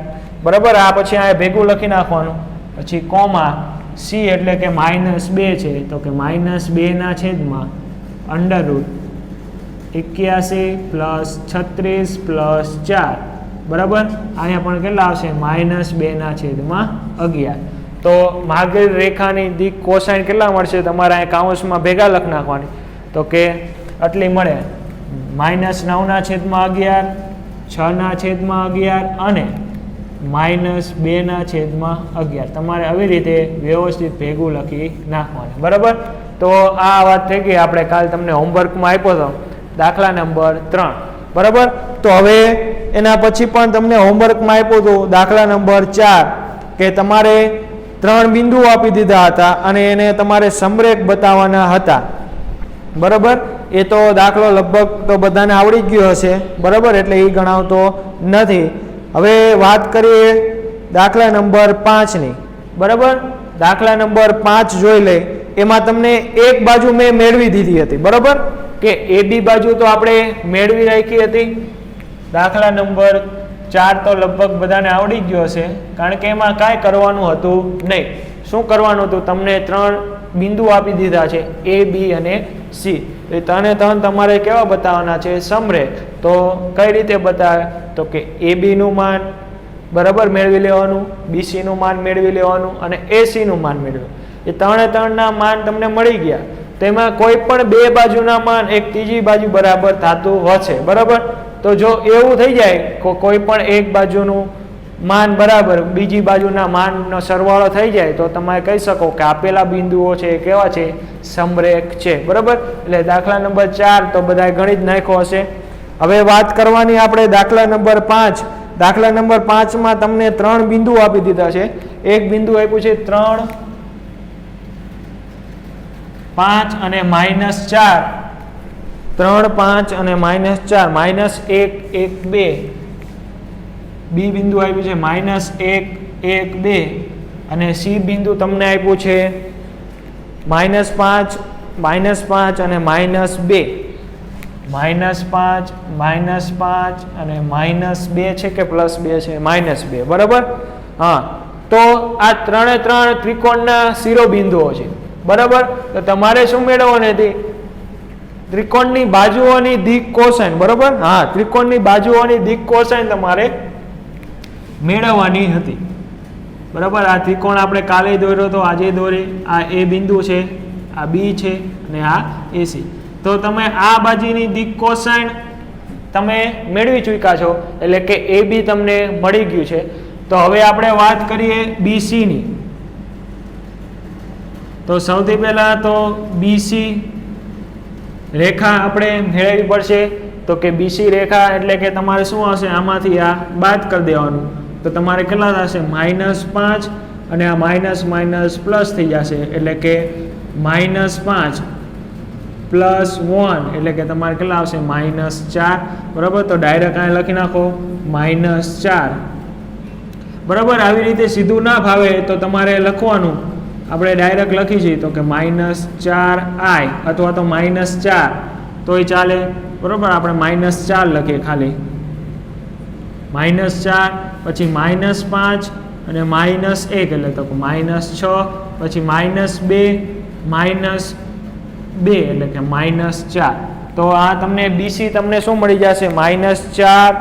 બરાબર. આ પછી અહીંયા ભેગું લખી નાખવાનું. પછી કોમા c એટલે કે -2 છે. તો કે -2 ના છેદમાં અંડર રૂટ 81 પ્લસ 36 પ્લસ 4. બરાબર. અહીંયા પણ કેટલા આવશે? -2 ના છેદમાં 11. તો માગેલ રેખાની દિક કોસાઇન કેટલા મળશે? તમારે અહીંયા કાઉન્સમાં ભેગા લખી નાખવાની. તો કે આટલી મળે -9 ના છેદમાં 11, 6 ના છેદમાં 11 અને -2 ના છેદમાં 11. તમારે આવી રીતે વ્યવસ્થિત ભેગું લખી નાખવાનું. બરાબર. તો આ વાત થઈ ગઈ. આપણે કાલ તમને હોમવર્કમાં આપ્યો હતો દાખલા નંબર 3. બરાબર. તો હવે એના પછી પણ તમને હોમવર્કમાં આપ્યું હતું દાખલા નંબર 4 કે તમારે 3 બિંદુઓ આપી દીધા હતા અને એને તમારે સમરેખ બતાવવાના હતા. બરાબર. એ તો દાખલો લગભગ તો બધાને આવડી ગયો હશે. બરાબર. એટલે એ ગણાવતો નથી. હવે વાત કરીએ દાખલા નંબર 5ની. બરાબર. દાખલા નંબર 5 જોઈ લે. એમાં તમને એક બાજુ મેં મેળવી દીધી હતી. બરાબર. કે AB બાજુ તો આપણે મેળવી રાખી હતી. દાખલા નંબર 4 તો લગભગ બધાને આવડી ગયો હશે કારણ કે એમાં કાંઈ કરવાનું હતું નહીં. શું કરવાનું હતું? તમને 3 બિંદુ આપી દીધા છે A, B અને C. એ 3 તમારે કેવા બતાવવાના છે? સમરેખ. તો કઈ રીતે બતાવે? તો કે AB નું માન બરાબર મેળવી લેવાનું, BC નું માન મેળવી લેવાનું અને AC નું માન મેળવી. એ ત્રણે ત્રણના માન તમને મળી ગયા. તેમાં કોઈ પણ બે બાજુના માન એક ત્રીજી બાજુ બરાબર થતું હશે. બરાબર, તો જો એવું થઈ જાય કોઈ પણ એક બાજુનું માન બરાબર બીજી બાજુના માનનો સરવાળો થઈ જાય તો તમે કહી શકો કે આપેલા બિંદુઓ છે એ કેવા છે, સમરેખ છે. બરાબર, એટલે દાખલા નંબર 4 તો બધાએ ગણી જ નાખ્યો હશે. હવે વાત કરવાની આપણે દાખલા નંબર 5. દાખલા નંબર 5 માં તમને 3 બિંદુ આપી દીધા છે. એક બિંદુ આપ્યું છે 3, 5 અને -4. 3, 5 અને -4, -1, 1, 2. બી બિંદુ આપ્યું છે -1, 1, 2 અને સી બિંદુ તમને આપ્યું છે -5, -5 અને -2. -5, -5 અને -2 છે કે +2 છે? -2. બરાબર, હા. તો આ ત્રણે ત્રણ ત્રિકોણના શિરોબિંદુઓ છે. બરાબર, તો તમારે શું મેળવવાની હતી? ત્રિકોણની બાજુઓની દિક કોસાઇન. બરાબર, હા, ત્રિકોણની બાજુઓની દિક કોસાઇન તમારે મેળવવાની હતી. બરાબર, આ ત્રિકોણ આપણે કાલે દોર્યો તો આજે દોરી. આ એ બિંદુ છે, આ બી છે અને આ એસી. તો તમે આ બાજુની દિક કોસાઇન તમે મેળવી ચૂક્યા છો, એટલે કે એ બી તમને મળી ગયું છે. તો હવે આપણે વાત કરીએ BC ની. તો સૌથી પહેલા તો BC રેખા આપણે મેળવવી પડશે. તો કે BC રેખા એટલે કે તમારે શું હશે, આમાંથી આ બાદ કરી દેવાનું. તો તમારે કેટલા થશે? -5 અને આ માઇનસ માઇનસ પ્લસ થઈ જશે, એટલે કે -5 + 1 એટલે કે તમારે કેટલા આવશે? -4. બરાબર, તો ડાયરેક્ટ અહીં લખી નાખો -4. બરાબર, આવી રીતે સીધું ના ફાવે તો તમારે લખવાનું, આપણે ડાયરેક્ટ લખી છીએ તો કે -4i અથવા તો -4 તોય ચાલે. બરાબર, આપણે -4 લખીએ ખાલી. -4 પછી -5 અને -1 એટલે તો -6 પછી -2 એટલે કે -4. તો આ તમને BC તમને શું મળી જશે? -4,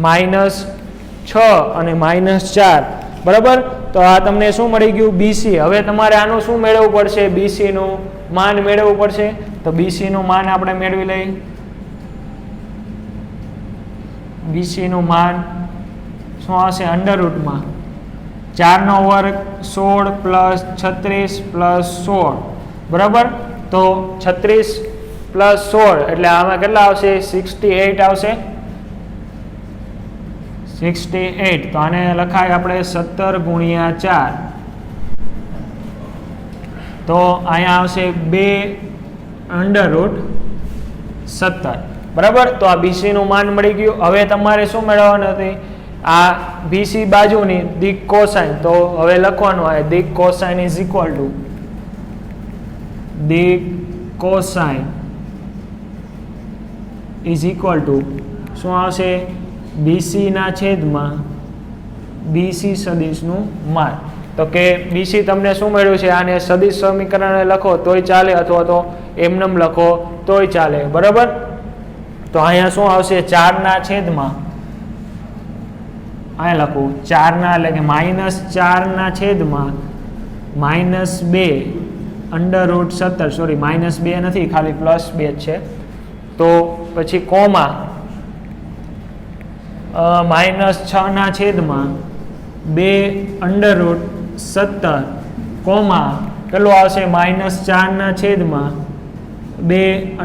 -6 અને -4. બરાબર, તો આ તમને શું મળી ગયું? BC. હવે તમારે આનું શું મેળવવું પડશે? BC નું માન મેળવવું પડશે. તો BC નું માન આપણે મેળવી લઈએ. BC નું માન શું આવશે? √ 4 નો વર્ગ 16 + 36 + 16. બરાબર, તો 36 + 16 એટલે આમાં કેટલા આવશે? 68 આવશે. 68. તો આને લખાય આપણે 17 × 4. તો અહીંયા આવશે 2 √ 17. બરાબર, તો આ BC નું માન મળી ગયું. હવે તમારે શું મેળવવાનું હતું? આ BC બાજુની દિક કોસાઇન. તો હવે લખવાનું આવે દિક કોસાઇન = દિક કોસાઇન શું આવશે? BC ના છેદમાં BC સદિશનું માન. તો કે BC તમને શું મળ્યું છે? આને સદિશ સમીકરણ લખો તોય ચાલે અથવા તો એમનેમ લખો તોય ચાલે. બરાબર, તો અહીંયા શું આવશે? 4 ના છેદમાં અહીંયા લખું 4 ના એટલે કે -4 ના છેદમાં -2 √ 17. સોરી, -2 નથી, ખાલી +2 છે. તો પછી કોમા -6 ના છેદમાં 2 √ 17 કોમા કેટલો આવશે? -4 ના છેદમાં 2 √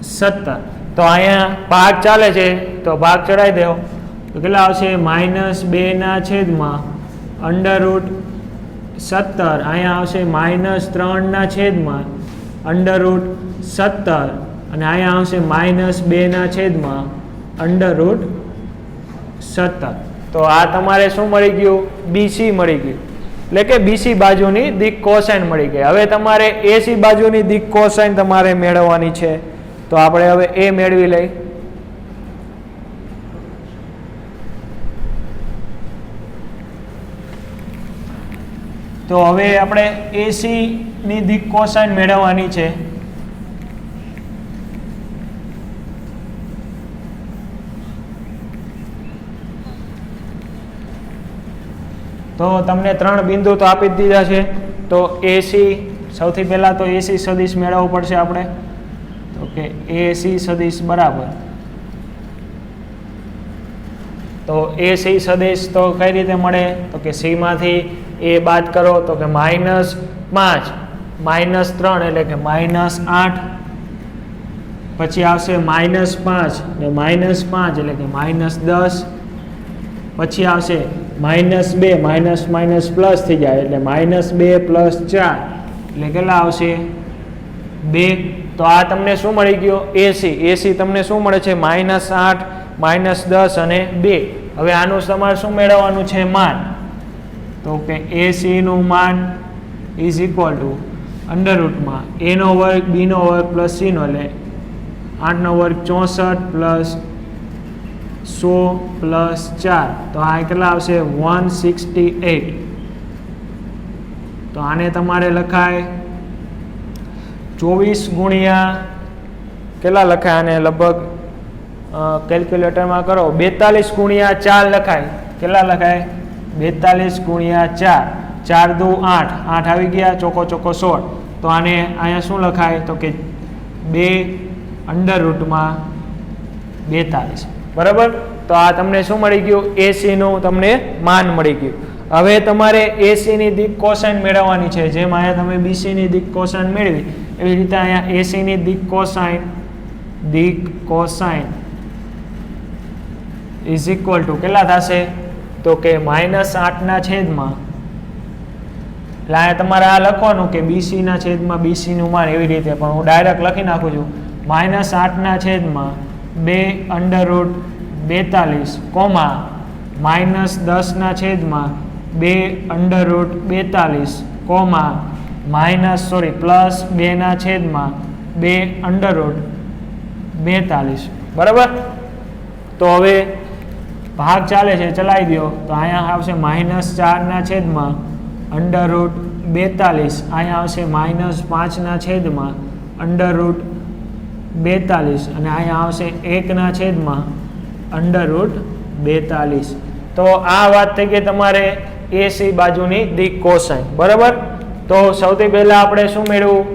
17. તો અહીંયા ભાગ ચાલે છે તો ભાગ ચડાવી દો. તો કેટલા આવશે? -2 ના છેદમાં √17. અહીંયા આવશે -3 ના છેદમાં √17 અને અહીંયા આવશે -2 ના છેદમાં √17. તો આ તમારે શું મળી ગયું? BC મળી ગયું. એટલે કે BC બાજુની દિક કોસાઇન મળી ગઈ. હવે તમારે AC બાજુની દિક કોસાઇન તમારે મેળવવાની છે. તો આપણે હવે એ મેળવી લઈ. તો હવે આપણે AC ની દિક કોસાઇન મેળવવાની છે. તો તમને 3 બિંદુ તો આપી જ દીધા છે. તો એસી સૌથી પહેલાં તો એસી સદિશ મેળવવો પડશે આપણે. તો કે એસી સદિશ બરાબર, તો એસી સદિશ તો કઈ રીતે મળે? તો કે સી માંથી એ બાદ કરો તો કે -5 -3 એટલે કે -8, પછી આવશે -5 ને -5 એટલે કે -10, પછી આવશે -2 પ્લસ થઈ જાય એટલે -2 + 4 એટલે કેટલા આવશે? 2. તો આ તમને શું મળી ગયો? એસી. એસી તમને શું મળે છે? -8 -10 અને 2. હવે આનું તમારે શું મેળવવાનું છે? માન. તો કે એસી નું માન ઇઝ ઇક્વલ ટુ અંડરરૂટમાં a નો વર્ગ b નો વર્ગ પ્લસ c નો, એટલે 8 નો વર્ગ 64 પ્લસ 100 પ્લસ 4. તો આ કેટલા આવશે? 168. તો આને તમારે લખાય 24 ગુણ્યા કેટલા લખાય? આને લગભગ કેલ્ક્યુલેટરમાં કરો 42 ગુણ્યા 4 લખાય. કેટલા લખાય? 42 ગુણ્યા 4. 4 દુ 8, 8 આવી ગયા, ચોકો 16. તો આને અહીંયા શું લખાય? તો કે 2√42. બરાબર. તો આ તમને શું મળી ગયું? એસી નું તમને માન મળી ગયું. હવે તમારે એસી ની દિક કોસાઇન મેળવવાની છે. જેમ અહીંયા તમે બીસી ની દિક કોસાઇન મેળવી એવી રીતે અહીંયા એસી ની દિક કોસાઇન ઇઝ ઇક્વલ ટુ કેટલા થશે? તો કે -8 છેદમાં, એટલે અહીંયા તમારે આ લખવાનું કે બીસી ના છેદમાં બીસી નું માન, એવી રીતે પણ હું ડાયરેક્ટ લખી નાખું છું. -8 છેદમાં 2√42 કોમા -10 છેદમાં 2√42 કોમા પ્લસ 2 છેદમાં 2√42. બરાબર. તો હવે ભાગ ચાલે છે, ચલાવી દો. તો અહીંયા આવશે -4 છેદમાં √42, અહીંયા આવશે -5 છેદમાં √42 અને અહીંયા આવશે 1 છેદમાં √42. તો આ વાત થઈ ગઈ તમારે એસી બાજુની દિક કોસાઇન. બરાબર. તો સૌથી પહેલા આપણે શું મેળવ્યું?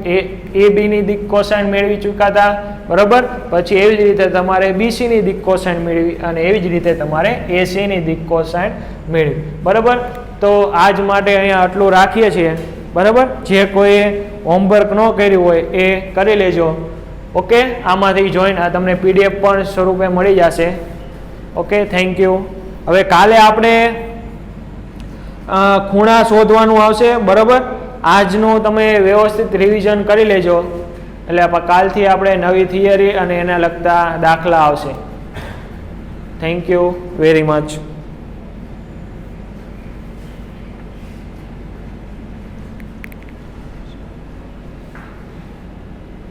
એ બી ની દિક કોસાઇન મેળવી ચૂક્યા હતા. બરાબર. પછી એવી જ રીતે તમારે બીસી ની દિક કોસાઇન મેળવી અને એવી જ રીતે તમારે એસી ની દિક કોસાઇન મેળવી. બરાબર. તો આજ માટે અહીંયા આટલું રાખીએ છીએ. બરાબર. જે કોઈએ હોમવર્ક ન કર્યું હોય એ કરી લેજો. ઓકે. આમાંથી જોઈને આ તમને પીડીએફ પણ સ્વરૂપે મળી જશે. ઓકે. Thank you. હવે કાલે આપણે ખૂણા શોધવાનું આવશે. બરાબર. આજનું તમે વ્યવસ્થિત રિવિઝન કરી લેજો, એટલે કાલથી આપણે નવી થિયરી અને એના લગતા દાખલા આવશે. Thank you very much.